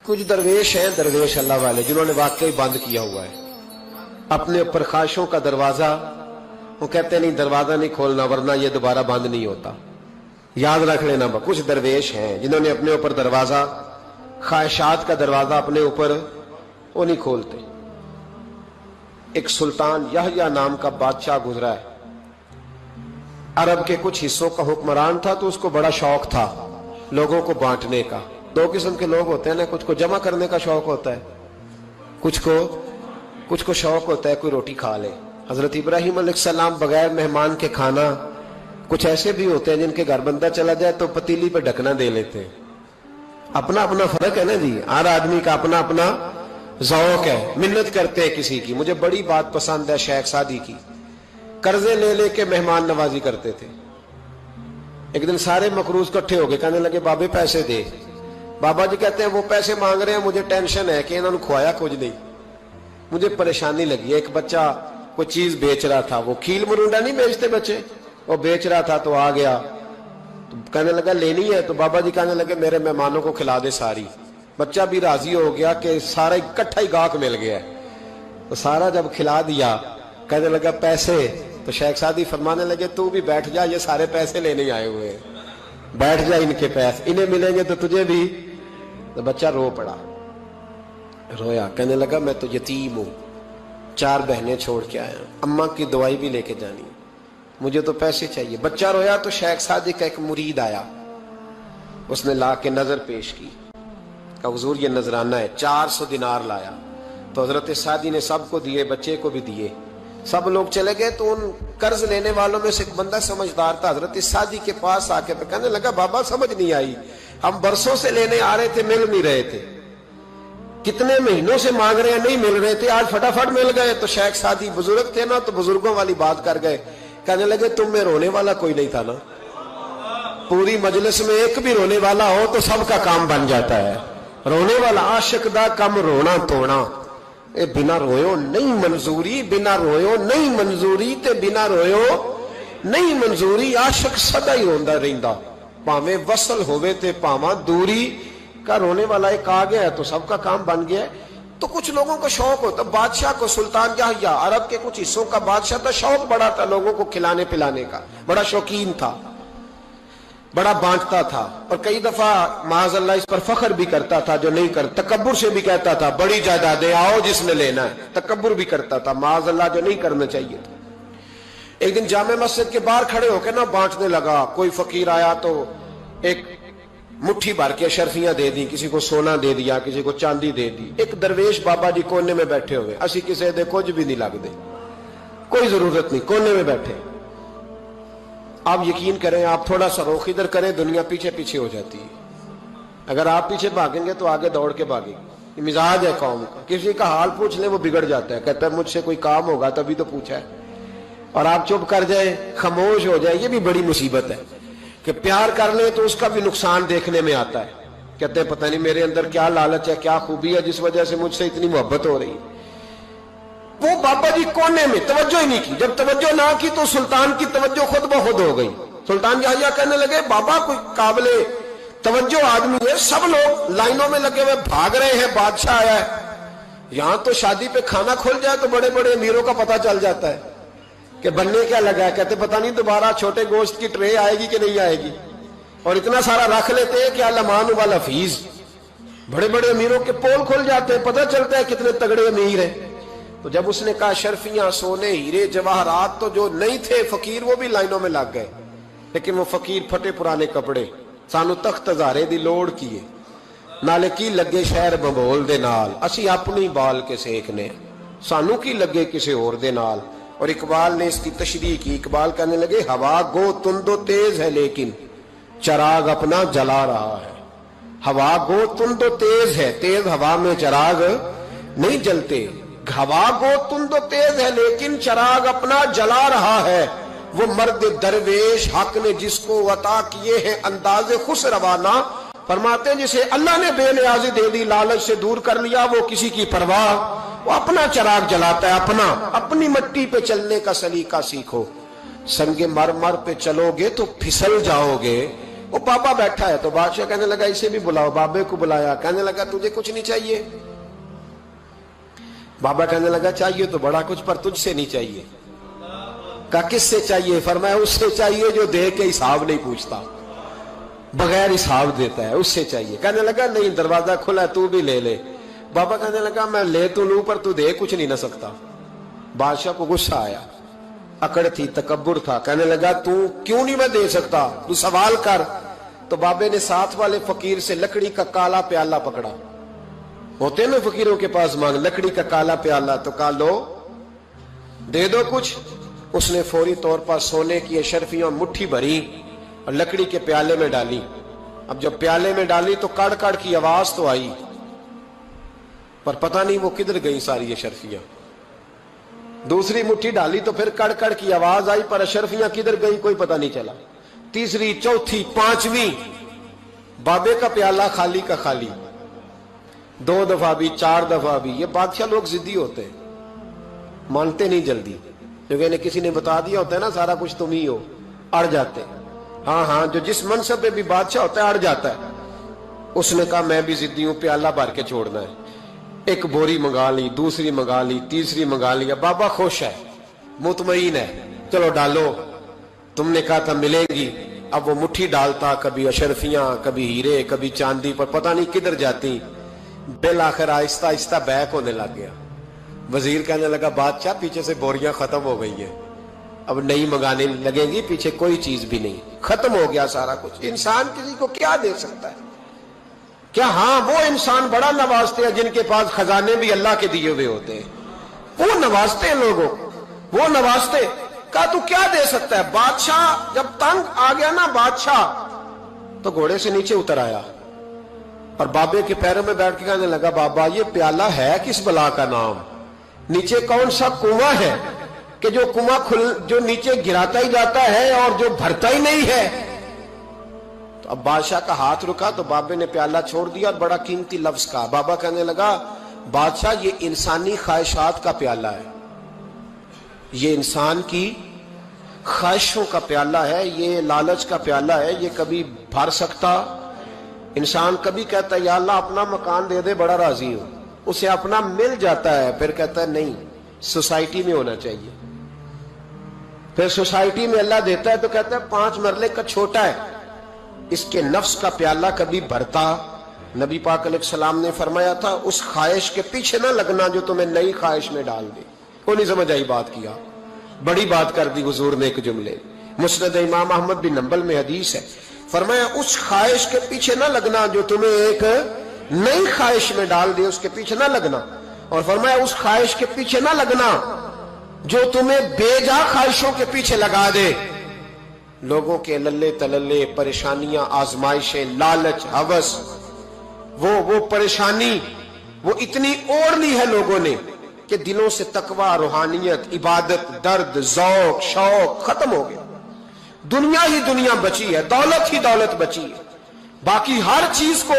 कुछ दरवेश हैं, दरवेश अल्लाह वाले, जिन्होंने वाकई बंद किया हुआ है अपने ऊपर ख्वाहिशों का दरवाजा। वो कहते नहीं दरवाजा नहीं खोलना वरना ये दोबारा बंद नहीं होता। याद रख लेना, कुछ दरवेश हैं जिन्होंने अपने ऊपर दरवाजा, ख्वाहिशात का दरवाजा अपने ऊपर वो नहीं खोलते। एक सुल्तान यहया नाम का बादशाह गुजरा है, अरब के कुछ हिस्सों का हुक्मरान था, तो उसको बड़ा शौक था लोगों को बांटने का। दो किस्म के लोग होते हैं ना, कुछ को जमा करने का शौक होता है, कुछ को शौक होता है कोई रोटी खा ले। हजरत इब्राहिम अलैहिस्सलाम बगैर मेहमान के खाना, कुछ ऐसे भी होते हैं जिनके घर बंदा चला जाए तो पतीली पे ढकना दे लेते हैं। अपना अपना फर्क है ना जी, हर आदमी का अपना अपना ज़ौक़ है। मिन्नत करते हैं किसी की। मुझे बड़ी बात पसंद है शेख सादी की, कर्जे ले लेके मेहमान नवाजी करते थे। एक दिन सारे मकरूज इकट्ठे हो गए, कहने लगे बाबे पैसे दे। बाबा जी कहते हैं वो पैसे मांग रहे हैं, मुझे टेंशन है कि इन्होंने खुआया कुछ नहीं, मुझे परेशानी लगी। एक बच्चा कोई चीज बेच रहा था, वो खील मरुंडा नहीं बेचते बच्चे, वो बेच रहा था तो आ गया, तो कहने लगा लेनी है, तो बाबा जी कहने लगे मेरे मेहमानों को खिला दे सारी। बच्चा भी राजी हो गया कि सारा इकट्ठा ही गाहक मिल गया, तो सारा जब खिला दिया कहने लगा पैसे, तो शेख सादी फरमाने लगे तू भी बैठ जा, ये सारे पैसे लेने आए हुए हैं, बैठ जा, इनके पैसे इन्हें मिलेंगे तो तुझे भी। तो बच्चा रो पड़ा, रोया, कहने लगा मैं तो यतीम हूं, 4 बहनें छोड़ के आया, अम्मा की दवाई भी लेके जानी, मुझे तो पैसे चाहिए। बच्चा रोया तो शेख सादी का एक मुरीद आया, उसने ला के नजर पेश की, कहा हुजूर ये नजराना है। 400 दिनार लाया, तो हजरत सादी ने सबको दिए, बच्चे को भी दिए। सब लोग चले गए, तो उन कर्ज लेने वालों में से एक बंदा समझदार था, हजरत सादी के पास आके कहने लगा बाबा समझ नहीं आई, हम बरसों से लेने आ रहे थे, मिल नहीं रहे थे, कितने महीनों से मांग रहे हैं, नहीं मिल रहे थे, आज फटाफट मिल गए। तो शेख सादी बुजुर्ग थे ना, तो बुजुर्गों वाली बात कर गए, कहने लगे तुम में रोने वाला कोई नहीं था ना, पूरी मजलिस में एक भी रोने वाला हो तो सबका काम बन जाता है। रोने वाला आशिक दा कम रोना तोना, ए बिना रोयो नहीं मंजूरी, बिना रोयो नहीं मंजूरी, ते बिना रोयो नहीं मंजूरी। आशिक सदा ही रोंदा रहिंदा, भावे वसल होवे ते भावा दूरी का। रोने वाला एक आ गया है तो सबका काम बन गया है। तो कुछ लोगों को शौक होता, बादशाह को, सुल्तान यहया अरब के कुछ हिस्सों का बादशाह था, शौक बड़ा था लोगों को खिलाने पिलाने का, बड़ा शौकीन था, बड़ा बांटता था, और कई दफा माज़अल्लाह इस पर फख्र भी करता था जो नहीं कर, तकब्बुर से भी कहता था बड़ी जायदादें आओ जिसने लेना है, तकब्बुर भी करता था माज़अल्लाह, जो नहीं करना चाहिए था। एक दिन जामे मस्जिद के बाहर खड़े होकर ना बांटने लगा। कोई फकीर आया तो एक मुट्ठी भर के शर्फियां दे दी, किसी को सोना दे दिया, किसी को चांदी दे दी। एक दरवेश बाबा जी कोने में बैठे हुए, असी किसी दे कुछ भी नहीं लगते, कोई जरूरत नहीं, कोने में बैठे। आप यकीन करें, आप थोड़ा सा रुख इधर करें, दुनिया पीछे पीछे हो जाती है। अगर आप पीछे भागेंगे तो आगे दौड़ के भागेंगे। मिजाज है कौम का, किसी का हाल पूछ ले वो बिगड़ जाता है, कहता है मुझसे कोई काम होगा तभी तो पूछा है, और आप चुप कर जाए, खामोश हो जाए, ये भी बड़ी मुसीबत है। कि प्यार कर ले तो उसका भी नुकसान देखने में आता है, कहते हैं पता नहीं मेरे अंदर क्या लालच है, क्या खूबी है जिस वजह से मुझसे इतनी मोहब्बत हो रही है। वो बाबा जी कोने में तवज्जो ही नहीं की। जब तवज्जो ना की तो सुल्तान की तवज्जो खुद ब खुद हो गई। सुल्तान यहया कहने लगे बाबा कोई काबिले तवज्जो आदमी है, सब लोग लाइनों में लगे हुए भाग रहे हैं, बादशाह आया है। यहां तो शादी पे खाना खुल जाए तो बड़े बड़े अमीरों का पता चल जाता है कि बनने क्या लगा है। कहते पता नहीं दोबारा छोटे गोश्त की ट्रे आएगी कि नहीं आएगी, और इतना सारा रख लेते हैं कि अलमान वाला फीस। बड़े बड़े अमीरों के पोल खुल जाते हैं, पता चलता है कितने तगड़े अमीर हैं। तो जब उसने कहा शर्फियां, सोने, हीरे, जवाहरात, तो जो नहीं थे फकीर वो भी लाइनों में लग गए। लेकिन वो फकीर फटे पुराने कपड़े, सानू तख्त हजारे दी लोड़ कीए, नाले की लगे शहर बंबोल दे नाल, असी अपनी बाल के सेकने, सानू की लगे किसी और दे नाल। और इकबाल ने इसकी तशरीह की। इकबाल कहने लगे हवा गो तुंदो तेज है लेकिन चराग अपना जला रहा है। हवा गो तुंदो तेज है, तेज हवा में चराग नहीं जलते। हवा गो तुंदो तेज है लेकिन चराग अपना जला रहा है। वो मर्द दरवेश हक ने जिसको अता किए हैं अंदाजे खुश रवाना, फरमाते जिसे अल्लाह ने बेनियाजी दे दी, लालच से दूर कर लिया, वो किसी की परवाह, वो अपना चराग जलाता है अपना। अपनी मट्टी पे चलने का सलीका सीखो, संगे मर मर पे चलोगे तो फिसल जाओगे, वो बाबा बैठा है। तो बादशाह कहने लगा इसे भी बुलाओ। बाबे को बुलाया, कहने लगा तुझे कुछ नहीं चाहिए? बाबा कहने लगा चाहिए तो बड़ा कुछ, पर तुझसे नहीं चाहिए। कहा किससे चाहिए? फरमाया उससे चाहिए जो दे के हिसाब नहीं पूछता, बगैर हिसाब देता है, उससे चाहिए। कहने लगा नहीं, दरवाजा खुला है, तू भी ले ले। बाबा कहने लगा मैं ले तो लूं, पर तू दे कुछ नहीं ना सकता। बादशाह को गुस्सा आया, अकड़ थी, तकब्बुर था। कहने लगा तू क्यों नहीं मैं दे सकता, तू सवाल कर। तो बाबे ने साथ वाले फकीर से लकड़ी का काला प्याला पकड़ा, होते ना फकीरों के पास मांग, लकड़ी का काला प्याला। तो कहा लो दे दो कुछ। उसने फौरी तौर पर सोने की अशरफियां मुट्ठी भरी और लकड़ी के प्याले में डाली। अब जब प्याले में डाली तो कड़ कड़ की आवाज तो आई, पर पता नहीं वो किधर गई सारी अशरफियां। दूसरी मुट्ठी डाली तो फिर कड़ कड़ की आवाज आई, पर अशरफियां किधर गई कोई पता नहीं चला। तीसरी, चौथी, पांचवी, बाबे का प्याला खाली का खाली। 2 दफा भी, 4 दफा भी। ये बादशाह लोग जिद्दी होते हैं, मानते नहीं जल्दी, क्योंकि इन्हें किसी ने बता दिया होता है ना सारा कुछ तुम ही हो, अड़ जाते। हाँ हाँ, जो जिस मनसब पे भी बादशाह होता है अड़ जाता है। उसने कहा मैं भी जिद्दी हूं, प्याला भर के छोड़ना है। एक बोरी मंगा ली, दूसरी मंगा ली, तीसरी मंगा लिया। बाबा खुश है, मुतमईन है, चलो डालो, तुमने कहा था मिलेगी। अब वो मुट्ठी डालता, कभी अशरफियां, कभी हीरे, कभी चांदी, पर पता नहीं किधर जाती। बिल आखिर आहिस्ता आहिस्ता बैक होने लग गया। वजीर कहने लगा बादशाह पीछे से बोरियां खत्म हो गई है, अब नई मंगाने लगेंगी, पीछे कोई चीज भी नहीं, खत्म हो गया सारा कुछ। इंसान किसी को क्या दे सकता है? क्या हाँ वो इंसान बड़ा नवाजते हैं जिनके पास खजाने भी अल्लाह के दिए हुए होते हैं, वो नवाजते हैं लोगों, वो नवाजते। कहा तू क्या दे सकता है? बादशाह जब तंग आ गया ना बादशाह, तो घोड़े से नीचे उतर आया और बाबे के पैरों में बैठ के कहने लगा बाबा ये प्याला है किस बला का नाम? नीचे कौन सा कुआं है कि जो कुआं जो नीचे गिराता ही जाता है और जो भरता ही नहीं है? तो अब बादशाह का हाथ रुका तो बाबे ने प्याला छोड़ दिया और बड़ा कीमती लफ्ज कहा। बाबा कहने लगा बादशाह ये इंसानी ख्वाहिशात का प्याला है, ये इंसान की ख्वाहिशों का प्याला है, ये लालच का प्याला है, ये कभी भर सकता। इंसान कभी कहता है या अल्लाह अपना मकान दे दे, बड़ा राजी हूं, उसे अपना मिल जाता है, फिर कहता है नहीं सोसाइटी में होना चाहिए। फिर सोसाइटी में अल्लाह देता है तो कहता है 5 मरले का छोटा है। इसके नफ्स का प्याला कभी भरता। नबी पाक अलैहिस्सलाम ने फरमाया था उस ख्वाहिश के पीछे ना लगना जो तुम्हें नई ख्वाहिश में डाल दे। को नहीं समझ आई बात? किया बड़ी बात कर दी हुजूर ने एक जुमले। मुस्नद इमाम अहमद बिन हंबल में हदीस है, फरमाया उस ख्वाहिश के पीछे ना लगना जो तुम्हें एक नई ख्वाहिश में डाल दे, उसके पीछे ना लगना। और फरमाया उस ख्वाहिश के पीछे ना लगना जो तुम्हें बेजा ख्वाहिशों के पीछे लगा दे। लोगों के लल्ले तलल्ले, परेशानियां, आजमाइशें, लालच, हवस, वो परेशानी वो इतनी ओढ़ ली है लोगों ने कि दिलों से तकवा, रूहानियत, इबादत, दर्द, जौक, शौक खत्म हो गया। दुनिया ही दुनिया बची है, दौलत ही दौलत बची है, बाकी हर चीज को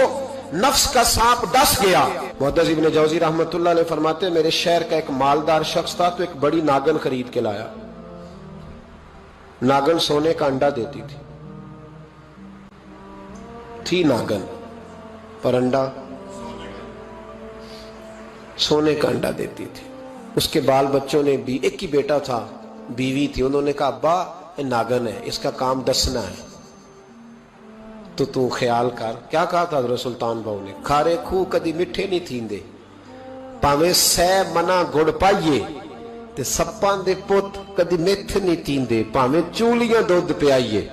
नफ्स का सांप डस गया। मुहद्दिस इब्न जौजी रहमतुल्लाह अलैह फरमाते मेरे शहर का एक मालदार शख्स था तो एक बड़ी नागन खरीद के लाया। नागन सोने का अंडा देती थी नागन, पर अंडा सोने का अंडा देती थी। उसके बाल बच्चों ने भी, एक ही बेटा था, बीवी थी, उन्होंने कहा अब्बा ये नागन है, इसका काम दसना है, तो तू ख्याल कर। क्या कहा था हज़रत सुल्तान बहू ने? खारे खूह कदी मिठे नहीं थींदे, भावें सै मना गुड़ पाइए, ते सप्पां दे पुत कदी मिठ नहीं थींदे, भावें चूलियां दूध पियाइए।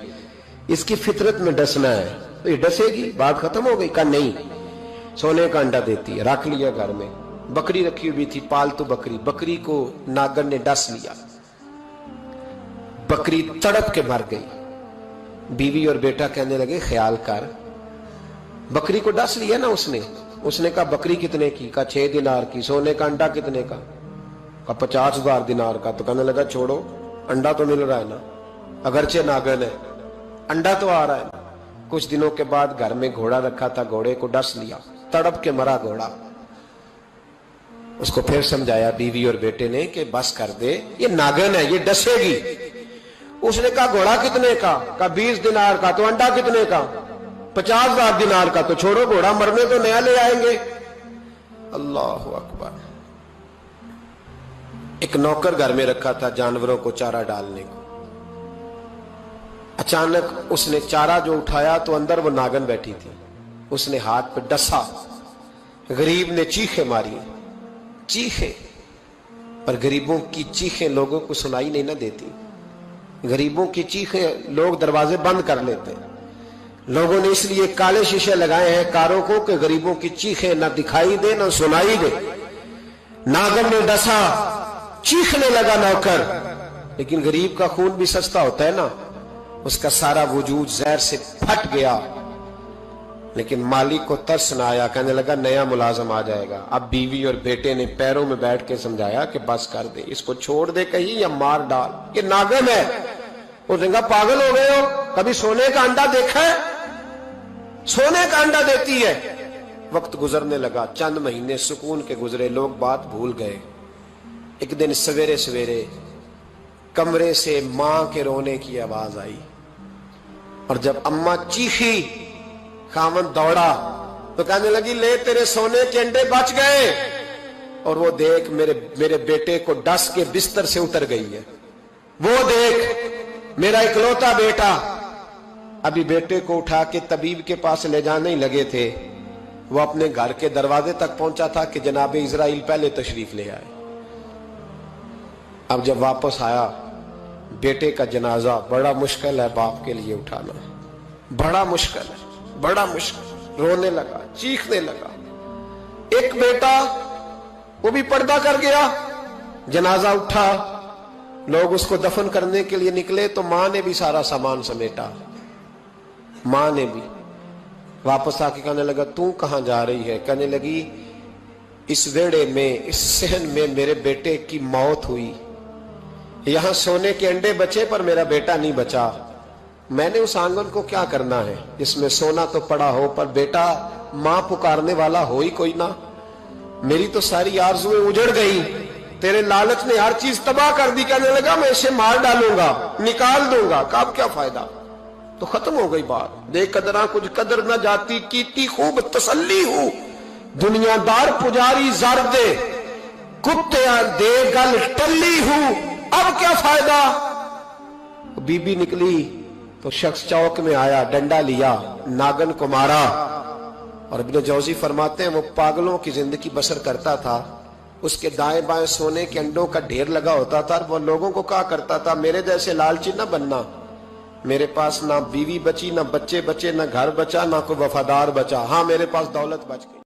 इसकी फितरत में डसना है। तो ये डसेगी, बात खत्म हो गई? का नहीं, सोने का अंडा देती है। रख लिया घर में। बकरी रखी हुई थी, पालतू बकरी, बकरी को नागन ने डस लिया, बकरी तड़प के मर गई। बीवी और बेटा कहने लगे ख्याल कर, बकरी को डस लिया ना उसने। उसने कहा बकरी कितने की? का 6 दिनार की। सोने का अंडा कितने का? का 50,000 दिनार का। तो कहने लगा छोड़ो, अंडा तो मिल रहा है ना, अगरचे नागन है, अंडा तो आ रहा है। कुछ दिनों के बाद घर में घोड़ा रखा था, घोड़े को डस लिया, तड़प के मरा घोड़ा। उसको फिर समझाया बीवी और बेटे ने कि बस कर दे, ये नागन है, ये डसेगी। उसने कहा घोड़ा कितने का 20 दिनार का। तो अंडा कितने का? 50,000 दिनार का। तो छोड़ो घोड़ा, मरने तो नया ले आएंगे। अल्लाह अकबर। एक नौकर घर में रखा था जानवरों को चारा डालने को। अचानक उसने चारा जो उठाया तो अंदर वो नागन बैठी थी। उसने हाथ पे डसा, गरीब ने चीखें मारी, चीखें, पर गरीबों की चीखें लोगों को सुनाई नहीं ना देती। गरीबों की चीखें लोग दरवाजे बंद कर लेते हैं। लोगों ने इसलिए काले शीशे लगाए हैं कारों को कि गरीबों की चीखें ना दिखाई दे ना सुनाई दे। नागन ने डसा, चीखने लगा नौकर, लेकिन गरीब का खून भी सस्ता होता है ना। उसका सारा वजूद जहर से फट गया। लेकिन मालिक को तरस न आया, कहने लगा नया मुलाजम आ जाएगा। अब बीवी और बेटे ने पैरों में बैठ के समझाया कि बस कर दे, इसको छोड़ दे कहीं या मार डाल, ये नागन है। उसने कहा पागल हो गए हो, कभी सोने का अंडा देखा है? सोने का अंडा देती है। वक्त गुजरने लगा, चंद महीने सुकून के गुजरे, लोग बात भूल गए। एक दिन सवेरे सवेरे कमरे से मां के रोने की आवाज आई, और जब अम्मा चीखी, खामन दौड़ा तो कहने लगी ले तेरे सोने के अंडे बच गए। और वो देख मेरे बेटे को डस के बिस्तर से उतर गई है। वो देख मेरा इकलौता बेटा। अभी बेटे को उठा के तबीब के पास ले जाने ही लगे थे, वो अपने घर के दरवाजे तक पहुंचा था कि जनाब इजराइल पहले तशरीफ ले आए। अब जब वापस आया, बेटे का जनाजा बड़ा मुश्किल है बाप के लिए उठाना, बड़ा मुश्किल है, बड़ा मुश्किल। रोने लगा, चीखने लगा। एक बेटा वो भी पर्दा कर गया। जनाजा उठा, लोग उसको दफन करने के लिए निकले तो मां ने भी सारा सामान समेटा। मां ने भी वापस आके कहने लगा तू कहां जा रही है? कहने लगी इस वेड़े में, इस सहन में मेरे बेटे की मौत हुई। यहां सोने के अंडे बचे पर मेरा बेटा नहीं बचा। मैंने उस आंगन को क्या करना है जिसमें सोना तो पड़ा हो पर बेटा मां पुकारने वाला हो ही कोई ना। मेरी तो सारी आरज़ुएं उजड़ गई, तेरे लालच ने हर चीज तबाह कर दी। कहने लगा मैं इसे मार डालूंगा, निकाल दूंगा, कब क्या फायदा। तो खत्म हो गई बात। देख कदरा कुछ कदर न जाती, कीती खूब तसल्ली हूं, दुनियादार पुजारी जर दे, कुत्तियां दे गल टल्ली हूं, अब क्या फायदा। बीबी निकली तो शख्स चौक में आया, डंडा लिया, नागन को मारा। और इब्न जौजी फरमाते हैं वो पागलों की जिंदगी बसर करता था। उसके दाएं बाएं सोने के अंडों का ढेर लगा होता था। वो लोगों को कहा करता था मेरे जैसे लालची न बनना, मेरे पास ना बीवी बची, ना बच्चे बचे, ना घर बचा, ना कोई वफादार बचा, हाँ मेरे पास दौलत बच गई।